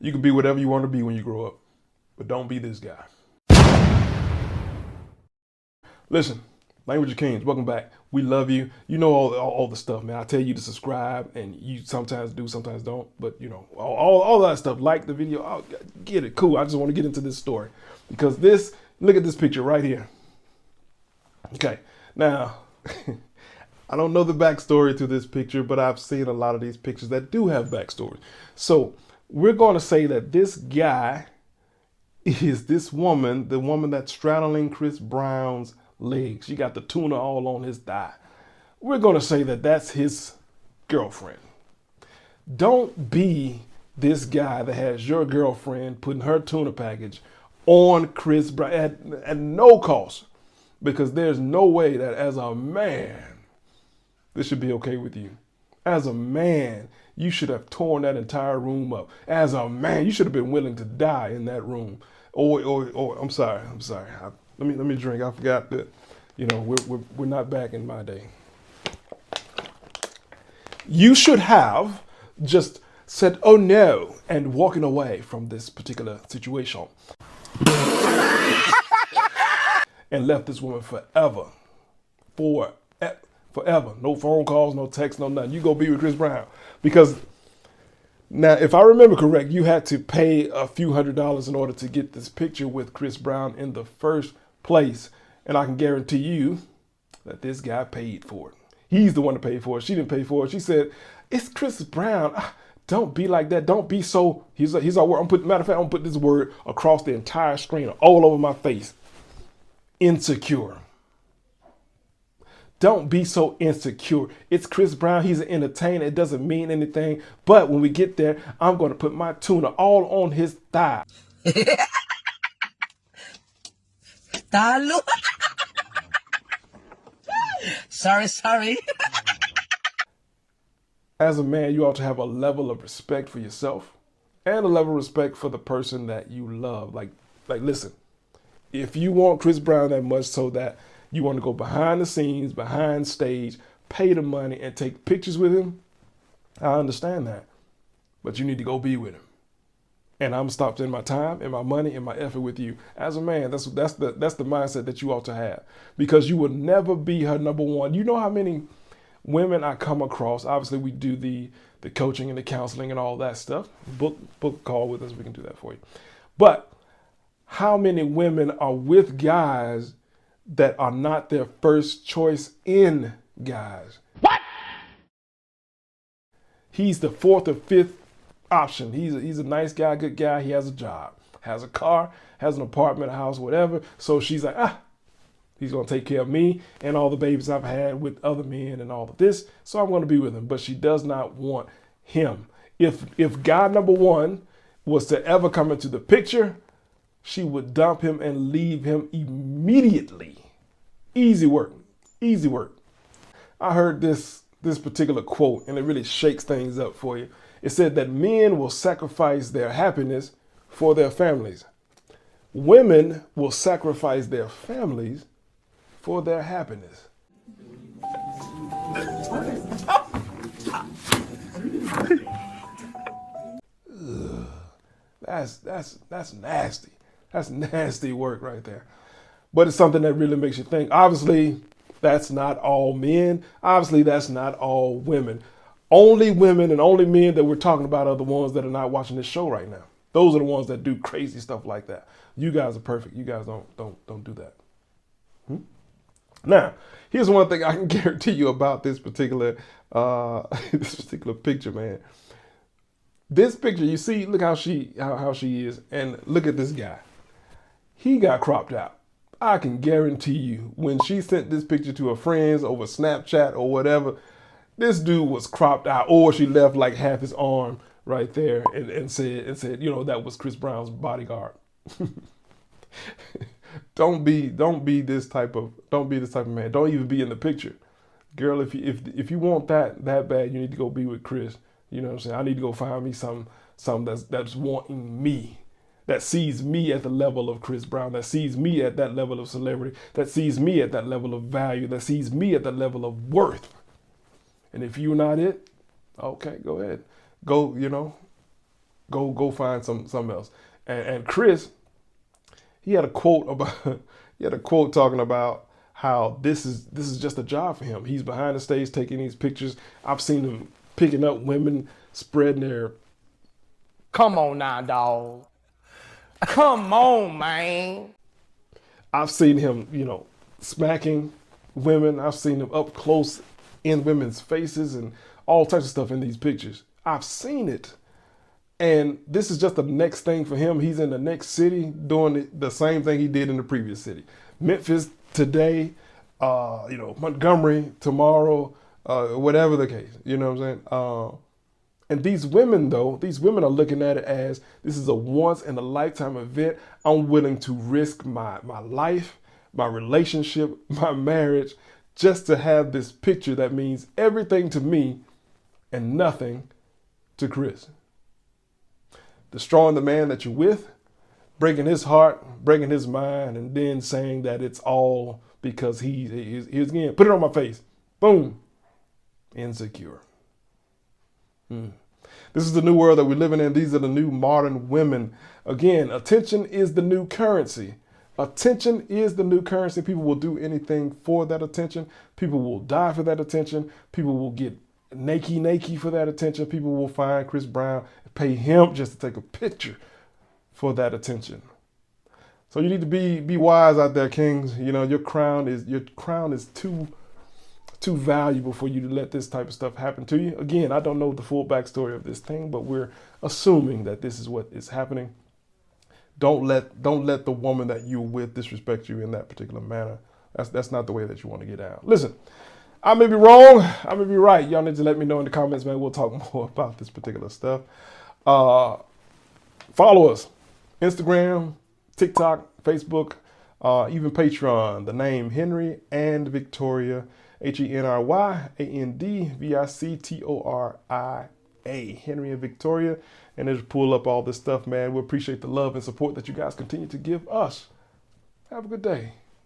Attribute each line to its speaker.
Speaker 1: You can be whatever you want to be when you grow up, but don't be this guy. Listen, Language of Kings, welcome back. We love you. You know all the stuff, man. I tell you to subscribe, and you sometimes do, sometimes don't. But you know all that stuff. Like the video, oh, get it, cool. I just want to get into this story because look at this picture right here. Okay, now I don't know the backstory to this picture, but I've seen a lot of these pictures that do have backstories. So we're going to say that this guy is this woman, the woman that's straddling Chris Brown's legs. She got the tuna all on his thigh. We're going to say that that's his girlfriend. Don't be this guy that has your girlfriend putting her tuna package on Chris Brown at no cost, because there's no way that as a man, this should be okay with you. As a man, you should have torn that entire room up. As a man, you should have been willing to die in that room. Or I'm sorry. Let me drink. I forgot that, you know, we're not back in my day. You should have just said, "Oh no," and walking away from this particular situation, and left this woman forever. Forever. No phone calls, no text, no nothing. You go be with Chris Brown. Because now, if I remember correct, you had to pay a few $100s in order to get this picture with Chris Brown in the first place. And I can guarantee you that this guy paid for it. He's the one that paid for it. She didn't pay for it. She said, "It's Chris Brown. Don't be like that. Don't be so." He's our word. Matter of fact, I'm putting this word across the entire screen, all over my face. Insecure. Don't be so insecure. It's Chris Brown. He's an entertainer. It doesn't mean anything. But when we get there, I'm going to put my tuna all on his thigh.
Speaker 2: Talo. Sorry.
Speaker 1: As a man, you ought to have a level of respect for yourself and a level of respect for the person that you love. Like listen, if you want Chris Brown that much so that you want to go behind the scenes, behind stage, pay the money and take pictures with him, I understand that. But you need to go be with him. And I'm stopped in my time and my money and my effort with you. As a man, that's the mindset that you ought to have, because you will never be her number one. You know how many women I come across? Obviously, we do the coaching and the counseling and all that stuff. Book a call with us. We can do that for you. But how many women are with guys that are not their first choice in guys?
Speaker 3: What?
Speaker 1: He's the fourth or fifth option. He's a nice guy, good guy. He has a job, has a car, has an apartment, a house, whatever. So she's like, he's going to take care of me and all the babies I've had with other men and all of this. So I'm going to be with him. But she does not want him. If guy number one was to ever come into the picture, she would dump him and leave him immediately. Easy work. I heard this particular quote, and it really shakes things up for you. It said that men will sacrifice their happiness for their families. Women will sacrifice their families for their happiness. That's nasty. That's nasty work right there. But it's something that really makes you think. Obviously, that's not all men. Obviously, that's not all women. Only women and only men that we're talking about are the ones that are not watching this show right now. Those are the ones that do crazy stuff like that. You guys are perfect. You guys don't do that. Now, here's one thing I can guarantee you about this particular picture, man. This picture, you see, look how she is, and look at this guy. He got cropped out. I can guarantee you, when she sent this picture to her friends over Snapchat or whatever, this dude was cropped out, or she left like half his arm right there and said, you know, that was Chris Brown's bodyguard. Don't be this type of man. Don't even be in the picture. Girl, if you want that bad, you need to go be with Chris. You know what I'm saying? I need to go find me some that's wanting me, that sees me at the level of Chris Brown, that sees me at that level of celebrity, that sees me at that level of value, that sees me at that level of worth. And if you're not it, okay, go ahead. Go, Go find something else. And Chris, he had a quote about he had a quote talking about how this is just a job for him. He's behind the stage taking these pictures. I've seen him picking up women, spreading their.
Speaker 3: Come on now, dog. Come on, man.
Speaker 1: I've seen him, smacking women. I've seen him up close in women's faces and all types of stuff in these pictures. I've seen it. And this is just the next thing for him. He's in the next city doing the same thing he did in the previous city. Memphis today, Montgomery tomorrow, whatever the case. You know what I'm saying? And these women are looking at it as this is a once in a lifetime event. I'm willing to risk my life, my relationship, my marriage, just to have this picture that means everything to me and nothing to Chris. Destroying the man that you're with, breaking his heart, breaking his mind, and then saying that it's all because he's again, put it on my face. Boom. Insecure. This is the new world that we're living in. These are the new modern women. Again, attention is the new currency. Attention is the new currency. People will do anything for that attention. People will die for that attention. People will get naked for that attention. People will find Chris Brown and pay him just to take a picture for that attention. So you need to be wise out there, kings. Your crown is too valuable for you to let this type of stuff happen to you. Again, I don't know the full backstory of this thing, but we're assuming that this is what is happening. Don't let the woman that you're with disrespect you in that particular manner. That's not the way that you want to get out. Listen, I may be wrong, I may be right. Y'all need to let me know in the comments, man. We'll talk more about this particular stuff. Follow us, Instagram, TikTok, Facebook, even Patreon. The name Henry and Victoria, HenryandVictoria, Henry and Victoria. And just pull up all this stuff, man. We appreciate the love and support that you guys continue to give us. Have a good day.